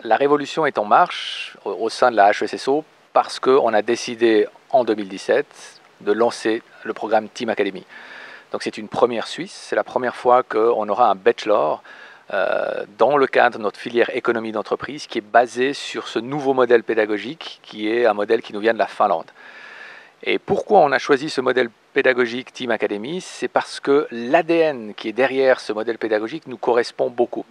La révolution est en marche au sein de la HESSO parce qu'on a décidé en 2017 de lancer le programme Team Academy. Donc c'est une première suisse, c'est la première fois qu'on aura un bachelor dans le cadre de notre filière économie d'entreprise qui est basé sur ce nouveau modèle pédagogique qui est un modèle qui nous vient de la Finlande. Et pourquoi on a choisi ce modèle pédagogique Team Academy? C'est parce que l'ADN qui est derrière ce modèle pédagogique nous correspond beaucoup.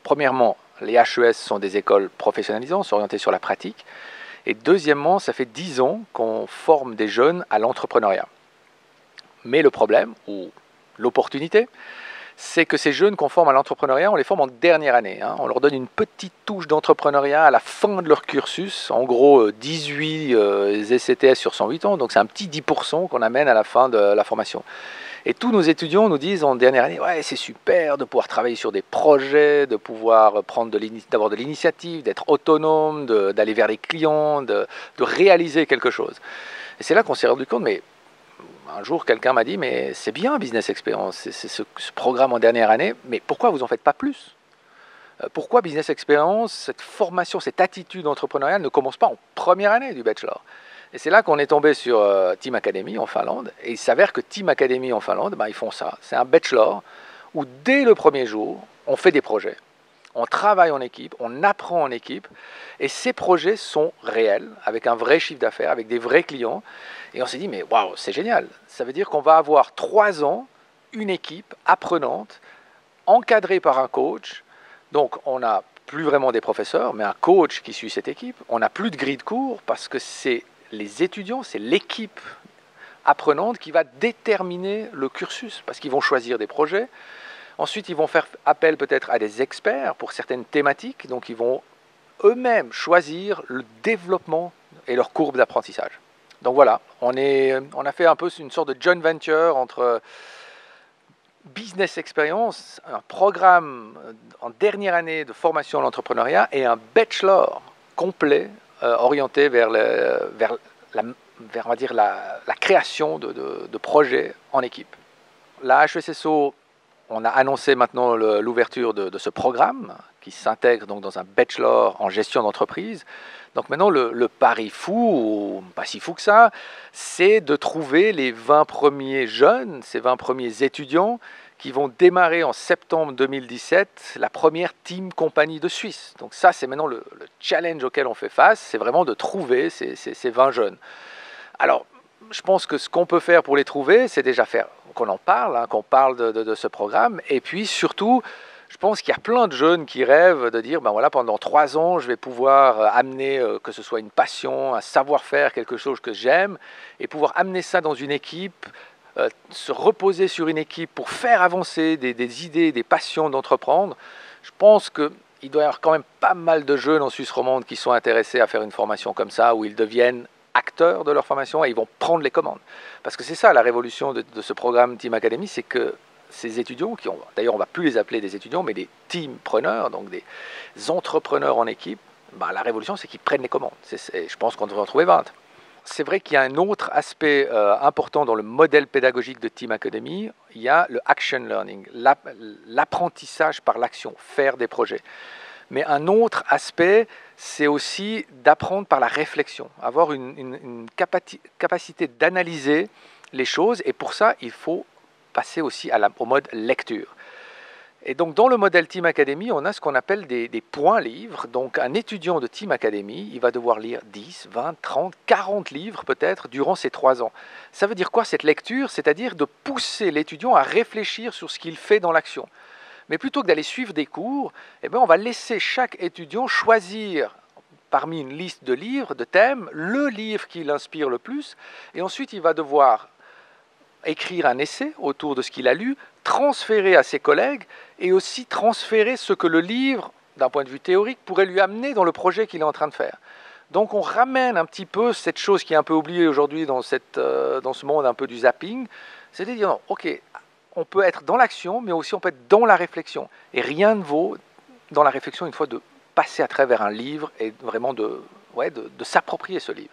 Premièrement, les HES sont des écoles professionnalisantes, orientées sur la pratique. Et deuxièmement, ça fait 10 ans qu'on forme des jeunes à l'entrepreneuriat. Mais le problème, ou l'opportunité, c'est que ces jeunes qu'on forme à l'entrepreneuriat, on les forme en dernière année. On leur donne une petite touche d'entrepreneuriat à la fin de leur cursus, en gros 18 ECTS sur 108 ans, donc c'est un petit 10% qu'on amène à la fin de la formation. Et tous nos étudiants nous disent en dernière année, ouais, c'est super de pouvoir travailler sur des projets, de pouvoir d'avoir de l'initiative, d'être autonome, d'aller vers les clients, de réaliser quelque chose. Et c'est là qu'on s'est rendu compte, mais un jour, quelqu'un m'a dit, mais c'est bien Business Experience, c'est ce programme en dernière année, mais pourquoi vous n'en faites pas plus? Pourquoi Business Experience, cette formation, cette attitude entrepreneuriale ne commence pas en première année du bachelor? Et c'est là qu'on est tombé sur Team Academy en Finlande, et il s'avère que Team Academy en Finlande, ils font ça. C'est un bachelor où dès le premier jour, on fait des projets. On travaille en équipe, on apprend en équipe, et ces projets sont réels, avec un vrai chiffre d'affaires, avec des vrais clients. Et on s'est dit, mais waouh, c'est génial. Ça veut dire qu'on va avoir 3 ans, une équipe apprenante, encadrée par un coach. Donc, on n'a plus vraiment des professeurs, mais un coach qui suit cette équipe. On n'a plus de grille de cours parce que c'est les étudiants, c'est l'équipe apprenante qui va déterminer le cursus, parce qu'ils vont choisir des projets. Ensuite, ils vont faire appel peut-être à des experts pour certaines thématiques, donc ils vont eux-mêmes choisir le développement et leur courbe d'apprentissage. Donc voilà, on a fait un peu une sorte de joint venture entre Business Experience, un programme en dernière année de formation à l'entrepreneuriat et un bachelor complet orienté vers on va dire la création de projets en équipe. La HESSO, on a annoncé maintenant l'ouverture de ce programme qui s'intègre donc dans un bachelor en gestion d'entreprise. Donc maintenant, le pari fou, ou pas si fou que ça, c'est de trouver les 20 premiers jeunes, ces 20 premiers étudiants qui vont démarrer en septembre 2017 la première team compagnie de Suisse. Donc ça, c'est maintenant le challenge auquel on fait face, c'est vraiment de trouver ces 20 jeunes. Alors, je pense que ce qu'on peut faire pour les trouver, c'est déjà faire qu'on en parle, qu'on parle de ce programme. Et puis surtout, je pense qu'il y a plein de jeunes qui rêvent de dire, ben voilà, pendant 3 ans, je vais pouvoir amener, que ce soit une passion, un savoir-faire, quelque chose que j'aime, et pouvoir amener ça dans une équipe, se reposer sur une équipe pour faire avancer des idées, des passions d'entreprendre. Je pense qu'il doit y avoir quand même pas mal de jeunes en Suisse romande qui sont intéressés à faire une formation comme ça, où ils deviennent acteurs de leur formation et ils vont prendre les commandes. Parce que c'est ça la révolution de ce programme Team Academy, c'est que ces étudiants, d'ailleurs on ne va plus les appeler des étudiants, mais des teampreneurs, donc des entrepreneurs en équipe, la révolution c'est qu'ils prennent les commandes. Je pense qu'on devrait en trouver 20. C'est vrai qu'il y a un autre aspect important dans le modèle pédagogique de Team Academy, il y a le action learning, l'apprentissage par l'action, faire des projets. Mais un autre aspect, c'est aussi d'apprendre par la réflexion, avoir une capacité d'analyser les choses. Et pour ça, il faut passer aussi au mode lecture. Et donc, dans le modèle Team Academy, on a ce qu'on appelle des points livres. Donc, un étudiant de Team Academy, il va devoir lire 10, 20, 30, 40 livres peut-être durant ces 3 ans. Ça veut dire quoi cette lecture? C'est-à-dire de pousser l'étudiant à réfléchir sur ce qu'il fait dans l'action. Mais plutôt que d'aller suivre des cours, on va laisser chaque étudiant choisir parmi une liste de livres, de thèmes, le livre qui l'inspire le plus. Et ensuite, il va devoir écrire un essai autour de ce qu'il a lu, transférer à ses collègues et aussi transférer ce que le livre, d'un point de vue théorique, pourrait lui amener dans le projet qu'il est en train de faire. Donc on ramène un petit peu cette chose qui est un peu oubliée aujourd'hui dans ce monde un peu du zapping, c'est de dire, non, ok, on peut être dans l'action, mais aussi on peut être dans la réflexion. Et rien ne vaut, dans la réflexion, une fois, de passer à travers un livre et vraiment de s'approprier ce livre.